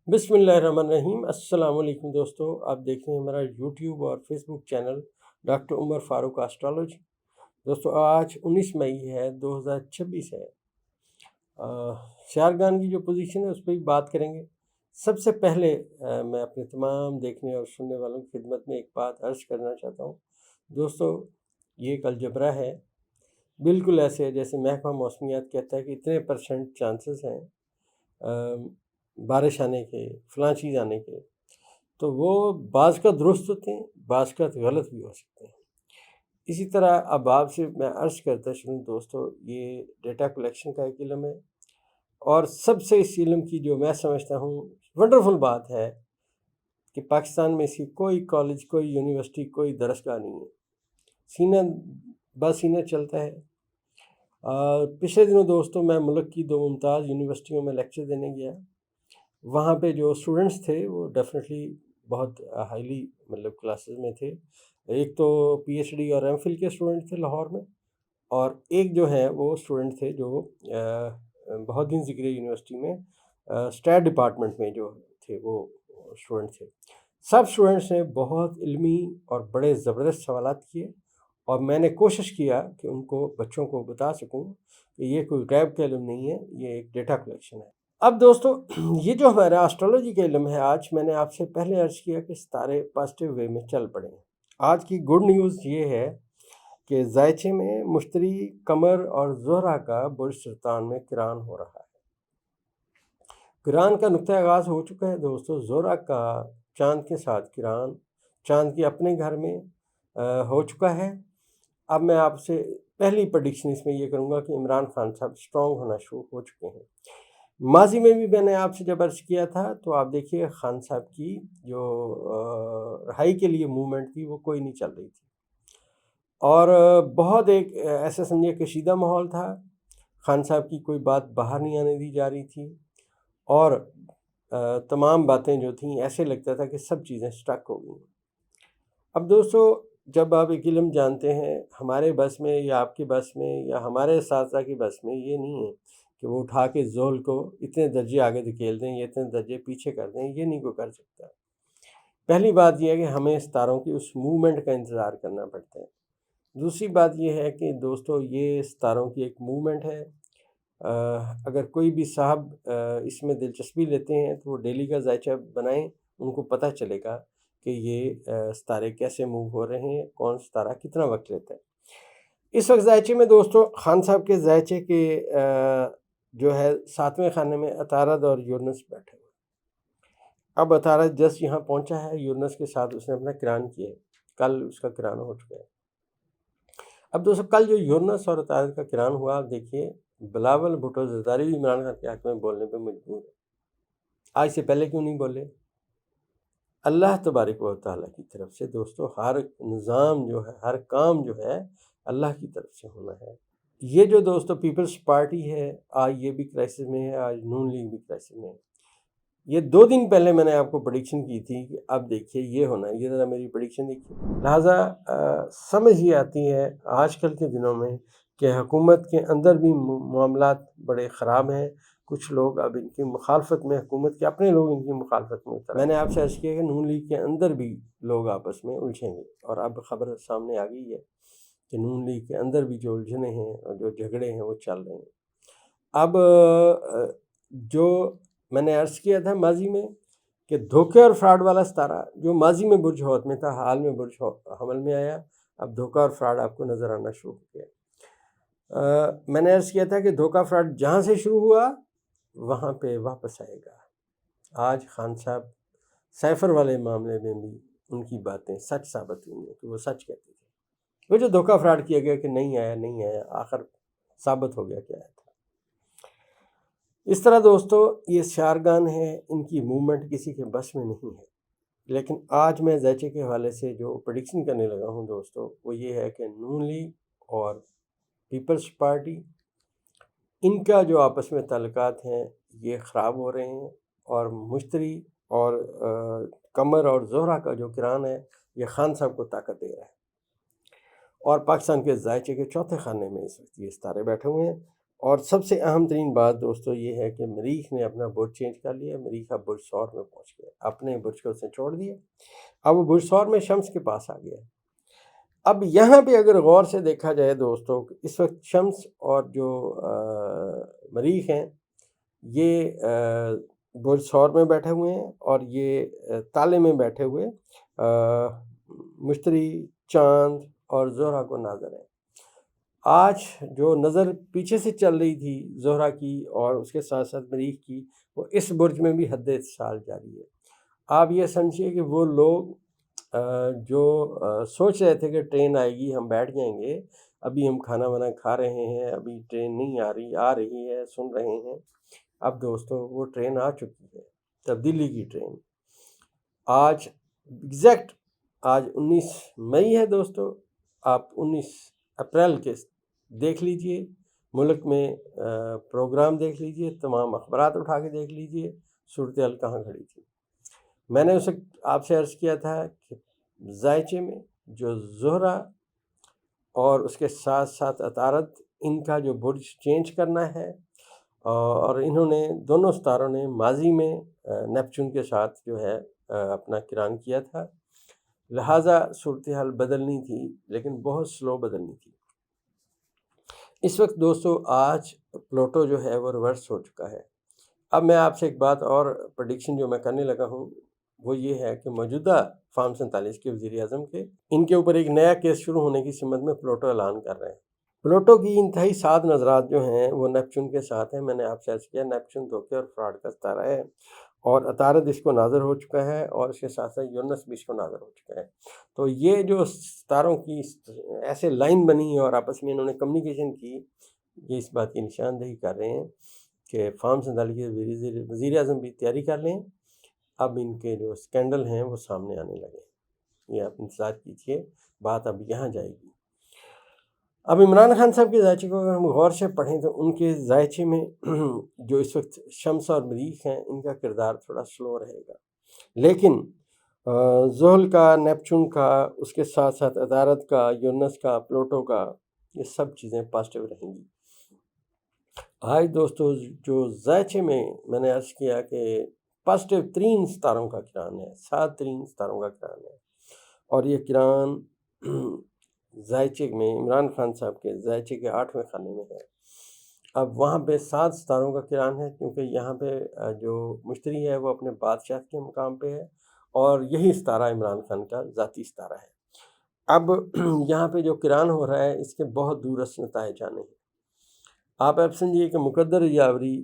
बिस्मिल्लाहिर्रहमानिर्रहीम। अस्सलाम वालेकुम दोस्तों, आप देख रहे हैं हमारा यूट्यूब और Facebook channel doctor Umar Farooq astrology. दोस्तों आज 19 मई है, 2026 है। शारगान की जो पोजीशन है उस पर भी बात करेंगे। सबसे पहले मैं अपने तमाम देखने और सुनने वालों की खिदमत में एक बात अर्ज़ करना चाहता हूँ। दोस्तों ये एक अलजबरा है, बिल्कुल ऐसे है जैसे महकमा मौसमियात कहता है कि इतने % चांसेस हैं बारिश आने के, फ़लाँ चीज़ आने के, तो वो बाज़ का दुरुस्त होते हैं, बाज़ का गलत भी हो सकते हैं। इसी तरह अब आपसे मैं अर्ज़ करता चलूँ दोस्तों, ये डेटा कलेक्शन का एक इल्म है और सबसे इस इल्म की जो मैं समझता हूँ वंडरफुल बात है कि पाकिस्तान में इसकी कोई कॉलेज, कोई यूनिवर्सिटी, कोई दरसगाह नहीं है। सीना बासीना चलता है। पिछले दिनों दोस्तों मैं मुल्क की 2 मुमताज़ यूनिवर्सिटियों में लेक्चर देने गया। वहाँ पे जो स्टूडेंट्स थे वो डेफिनेटली बहुत हाईली मतलब क्लासेस में थे। एक तो पीएचडी और एमफिल के स्टूडेंट थे लाहौर में, और एक जो है वो स्टूडेंट थे जो बहाउद्दीन ज़िक्रिया यूनिवर्सिटी में स्टैट डिपार्टमेंट में जो थे वो स्टूडेंट थे। सब स्टूडेंट्स ने बहुत इल्मी और बड़े ज़बरदस्त सवालात किए, और मैंने कोशिश किया कि उनको बच्चों को बता सकूं कि ये कोई गैब का इल्म नहीं है, ये एक डेटा कलेक्शन है। अब दोस्तों ये जो हमारा एस्ट्रोलॉजी का इल्म है, आज मैंने आपसे पहले अर्ज़ किया कि सितारे पॉजिटिव वे में चल पड़े। आज की गुड न्यूज़ ये है कि ज़ायचे में मुश्तरी, कमर और ज़ोहरा का बुर्ज सरतान में किरान हो रहा है। किरान का नुक्ता आगाज़ हो चुका है दोस्तों। ज़ोहरा का चाँद के साथ किरान चाँद के अपने घर में हो चुका है। अब मैं आपसे पहली प्रेडिक्शन इसमें ये करूँगा कि इमरान खान साहब स्ट्रॉन्ग होना शुरू हो चुके हैं। माजी में भी मैंने आपसे जब अर्ज़ किया था तो आप देखिए खान साहब की जो रहाई के लिए मूवमेंट थी वो कोई नहीं चल रही थी, और बहुत एक ऐसा समझिए कशीदा माहौल था। खान साहब की कोई बात बाहर नहीं आने दी जा रही थी, और तमाम बातें जो थीं ऐसे लगता था कि सब चीज़ें स्टक हो गई। अब दोस्तों जब आप एक इल्म जानते हैं, हमारे बस में या आपके बस में या हमारे असातिज़ा की बस में ये नहीं है कि वो उठा के ज़ोल को इतने दर्जे आगे धकेल दें या इतने दर्जे पीछे कर दें, ये नहीं कोई कर सकता। पहली बात यह है कि हमें सितारों की उस मूवमेंट का इंतज़ार करना पड़ता है। दूसरी बात यह है कि दोस्तों ये सितारों की एक मूवमेंट है। अगर कोई भी साहब इसमें दिलचस्पी लेते हैं तो वो डेली का ज़ायचा बनाएं, उनको पता चलेगा कि ये सितारे कैसे मूव हो रहे हैं, कौन सितारा कितना वक्त लेता है। इस वक्त ज़ायचे में दोस्तों खान साहब के ज़ायचे के जो है 7वें खाने में अतारद और यूरनस बैठे हुए। अब अतारद जस्ट यहाँ पहुँचा है, यूरनस के साथ उसने अपना किरान किया है, कल उसका किरान हो चुका है। अब दोस्तों कल जो यूरनस और अतारद का किरान हुआ, आप देखिए बिलावल भुट्टो ज़रदारी भी इमरान खान के हक़ में बोलने पे मजबूर है। आज से पहले क्यों नहीं बोले? अल्लाह तबारक व तआला की तरफ से दोस्तों हर निज़ाम जो है, हर काम जो है अल्लाह की तरफ से होना है। ये जो दोस्तों पीपल्स पार्टी है, आज ये भी क्राइसिस में है, आज नून लीग भी क्राइसिस में है। ये 2 दिन पहले मैंने आपको प्रेडिक्शन की थी कि अब देखिए ये होना है, ये ज़रा मेरी प्रेडिक्शन देखिए। लिहाजा समझ ये आती है आजकल के दिनों में कि हुकूमत के अंदर भी मामलात बड़े ख़राब हैं। कुछ लोग अब इनकी मुखालफत में, हुकूमत के अपने लोग इनकी मुखालफत में उतर। मैंने आपसे अर्ज़ किया कि नून लीग के अंदर भी लोग आपस में उलझेंगे, और अब ख़बर सामने आ गई है कि नून लीग के अंदर भी जो उलझने हैं और जो झगड़े हैं वो चल रहे हैं। अब जो मैंने अर्ज़ किया था माजी में कि धोखे और फ्रॉड वाला सितारा जो माजी में बुर्ज हौत में था, हाल में बुर्ज हमल में आया। अब धोखा और फ्रॉड आपको नज़र आना शुरू हो गया। मैंने अर्ज़ किया था कि धोखा फ्रॉड जहाँ से शुरू हुआ वहाँ पे वापस आएगा। आज खान साहब सैफर वाले मामले में भी उनकी बातें सच साबित हुई हैं कि वो सच कहते थे। वो जो धोखा फ्रॉड किया गया कि नहीं आया, आखिर साबित हो गया क्या है। इस तरह दोस्तों ये शारगान है, इनकी मूवमेंट किसी के बस में नहीं है। लेकिन आज मैं ज़ायचे के हवाले से जो प्रेडिक्शन करने लगा हूँ दोस्तों, वो ये है कि नून लीग और पीपल्स पार्टी, इनका जो आपस में ताल्लुकात हैं ये ख़राब हो रहे हैं, और मुश्तरी और कमर और ज़ोहरा का जो किरान है ये खान साहब को ताकत दे रहा है। और पाकिस्तान के ज़ायचे के चौथे खाने में इस वक्त ये सितारे बैठे हुए हैं। اور سب سے اہم ترین بات دوستو یہ ہے کہ مریخ نے اپنا برج چینج کر لیا، مریخ اب برج ثور میں پہنچ گیا، اپنے برج کو اس نے چھوڑ دیا، اب وہ برج ثور میں شمس کے پاس آ گیا۔ اب یہاں پہ اگر غور سے دیکھا جائے دوستو، اس وقت شمس اور جو مریخ ہیں یہ برج ثور میں بیٹھے ہوئے ہیں، اور یہ تالے میں بیٹھے ہوئے مشتری، چاند اور زہرہ کو ناظر ہیں۔ آج جو نظر پیچھے سے چل رہی تھی زہرہ کی اور اس کے ساتھ ساتھ مریخ کی، وہ اس برج میں بھی حد اتصال جاری ہے۔ آپ یہ سمجھیے کہ وہ لوگ جو سوچ رہے تھے کہ ٹرین آئے گی ہم بیٹھ جائیں گے، ابھی ہم کھانا وانا کھا رہے ہیں، ابھی ٹرین نہیں آ رہی ہے، سن رہے ہیں، اب دوستو وہ ٹرین آ چکی ہے، تبدیلی کی ٹرین۔ آج ایگزیکٹ آج 19 مئی ہے دوستو، آپ 19 اپریل کے دیکھ لیجئے، ملک میں پروگرام دیکھ لیجئے، تمام اخبارات اٹھا کے دیکھ لیجئے، صورتحال کہاں کھڑی تھی۔ میں نے اس وقت آپ سے عرض کیا تھا کہ ذائچے میں جو زہرہ اور اس کے ساتھ ساتھ عطارد، ان کا جو برج چینج کرنا ہے، اور انہوں نے دونوں ستاروں نے ماضی میں نیپچون کے ساتھ جو ہے اپنا کران کیا تھا، لہٰذا صورتحال بدلنی تھی، لیکن بہت سلو بدلنی تھی۔ اس وقت دوستو آج پلوٹو جو ہے وہ ریورس ہو چکا ہے۔ اب میں آپ سے ایک بات اور پریڈکشن جو میں کرنے لگا ہوں وہ یہ ہے کہ موجودہ فارم 47 کے وزیر اعظم کے ان کے اوپر ایک نیا کیس شروع ہونے کی سمت میں پلوٹو اعلان کر رہے ہیں۔ پلوٹو کی انتہائی 7 نظرات جو ہیں وہ نیپچون کے ساتھ ہیں۔ میں نے آپ سے عرض کیا نیپچون دھوکے اور فراڈ کا ستارہ ہے، اور عطارد اس کو ناظر ہو چکا ہے، اور اس کے ساتھ ساتھ یونس بھی اس کو ناظر ہو چکا ہے۔ تو یہ جو ستاروں کی ایسے لائن بنی اور آپس میں انہوں نے کمیونیکیشن کی، یہ اس بات کی نشاندہی کر رہے ہیں کہ فارم 47 کے وزیر اعظم بھی تیاری کر لیں، اب ان کے جو اسکینڈل ہیں وہ سامنے آنے لگے۔ یہ آپ انتظار کیجیے، بات اب یہاں جائے گی۔ اب عمران خان صاحب کے ذائچے کو اگر ہم غور سے پڑھیں تو ان کے ذائچے میں جو اس وقت شمس اور مریخ ہیں، ان کا کردار تھوڑا سلو رہے گا، لیکن زحل کا، نیپچون کا، اس کے ساتھ ساتھ عطارد کا، یونس کا، پلوٹو کا، یہ سب چیزیں پازیٹیو رہیں گی۔ آج دوستو جو ذائچے میں نے عرض کیا کہ پازیٹیو ترین ستاروں کا کران ہے، 7 ترین ستاروں کا کران ہے، اور یہ کران ذائچے میں عمران خان صاحب کے ذائچے کے 8ویں خانے میں ہے۔ اب وہاں پہ 7 ستاروں کا کران ہے، کیونکہ یہاں پہ جو مشتری ہے وہ اپنے بادشاہ کے مقام پہ ہے، اور یہی ستارہ عمران خان کا ذاتی ستارہ ہے۔ اب یہاں پہ جو کران ہو رہا ہے اس کے بہت دورس نتائج آنے ہیں۔ آپ سمجھیے کہ مقدر یاوری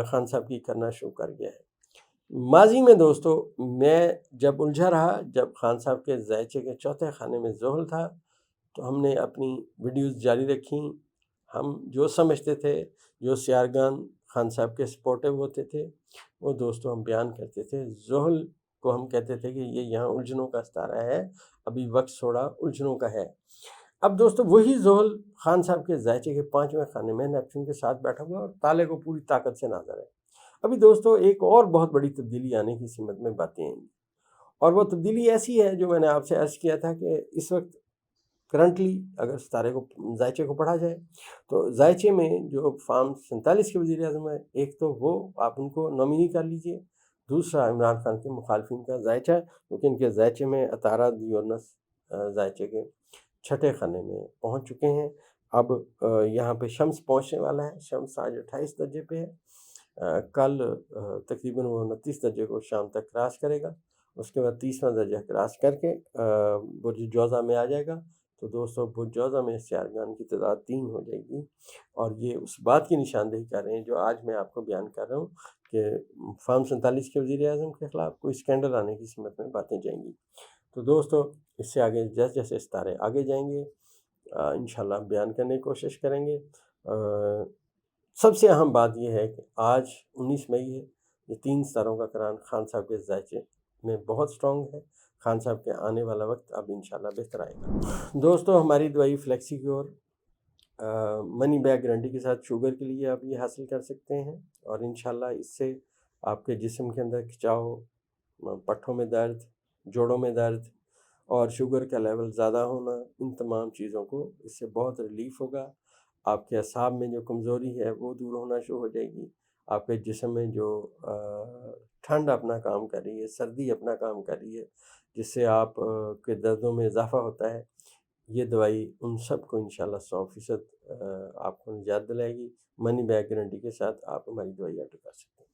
خان صاحب کی کرنا شروع کر گیا ہے۔ ماضی میں دوستو میں جب الجھا رہا، جب خان صاحب کے ذائچے کے 4تھے خانے میں زحل تھا، تو ہم نے اپنی ویڈیوز جاری رکھیں۔ ہم جو سمجھتے تھے، جو سیارگان خان صاحب کے سپورٹیو ہوتے تھے، وہ دوستو ہم بیان کرتے تھے۔ زحل کو ہم کہتے تھے کہ یہ یہاں الجھنوں کا ستارہ ہے، ابھی وقت تھوڑا الجھنوں کا ہے۔ اب دوستو وہی زحل خان صاحب کے ذائچے کے 5ویں خانے میں نیپچون کے ساتھ بیٹھا ہوا اور تالے کو پوری طاقت سے ناظر ہے۔ ابھی دوستو ایک اور بہت بڑی تبدیلی آنے کی سمت میں باتیں آئیں گی، اور وہ تبدیلی ایسی ہے جو میں نے آپ سے عرض کیا تھا کہ اس وقت کرنٹلی اگر ستارے کو، ذائچے کو پڑھا جائے تو ذائچے میں جو فارم 47 کے وزیر اعظم ہے، ایک تو وہ آپ ان کو نامینی کر لیجئے، دوسرا عمران خان کے مخالفین کا ذائچہ، کیونکہ ان کے ذائچے میں عطارد، یونس ذائچے کے 6ٹھے خانے میں پہنچ چکے ہیں۔ اب یہاں پہ شمس پہنچنے والا ہے۔ شمس آج 28 درجے پہ ہے، کل تقریباً وہ 29 درجے کو شام تک کراس کرے گا، اس کے بعد 30واں درجہ کراس کر کے برج جوزہ میں آ جائے گا۔ تو دوستو برج جوزہ میں سیارگان کی تعداد 3 ہو جائے گی، اور یہ اس بات کی نشاندہی کر رہے ہیں جو آج میں آپ کو بیان کر رہا ہوں کہ فارم 47 کے وزیر اعظم کے خلاف کوئی اسکینڈل آنے کی سمت میں باتیں جائیں گی۔ تو دوستو اس سے آگے جیسے جیسے ستارے آگے جائیں گے انشاءاللہ بیان کرنے کی کوشش کریں گے۔ سب سے اہم بات یہ ہے کہ آج 19 مئی ہے، یہ 3 ستاروں کا کران خان صاحب کے ذائچے میں بہت سٹرونگ ہے۔ خان صاحب کے آنے والا وقت اب انشاءاللہ بہتر آئے گا۔ دوستو ہماری دوائی flexi cure money back guarantee کے ساتھ شوگر کے لیے آپ یہ حاصل کر سکتے ہیں، اور انشاءاللہ اس سے آپ کے جسم کے اندر کھچاؤ، پٹھوں میں درد، جوڑوں میں درد اور شوگر کا لیول زیادہ ہونا، ان تمام چیزوں کو اس سے بہت ریلیف ہوگا۔ آپ کے اعصاب میں جو کمزوری ہے وہ دور ہونا شروع ہو جائے گی، آپ کے جسم میں جو ٹھنڈ اپنا کام کر رہی ہے، سردی اپنا کام کر رہی ہے، جس سے آپ کے دردوں میں اضافہ ہوتا ہے، یہ دوائی ان سب کو انشاءاللہ 100% آپ کو نجات دلائے گی۔ منی بیک گارنٹی کے ساتھ آپ ہماری دوائی آرڈر کر سکتے ہیں۔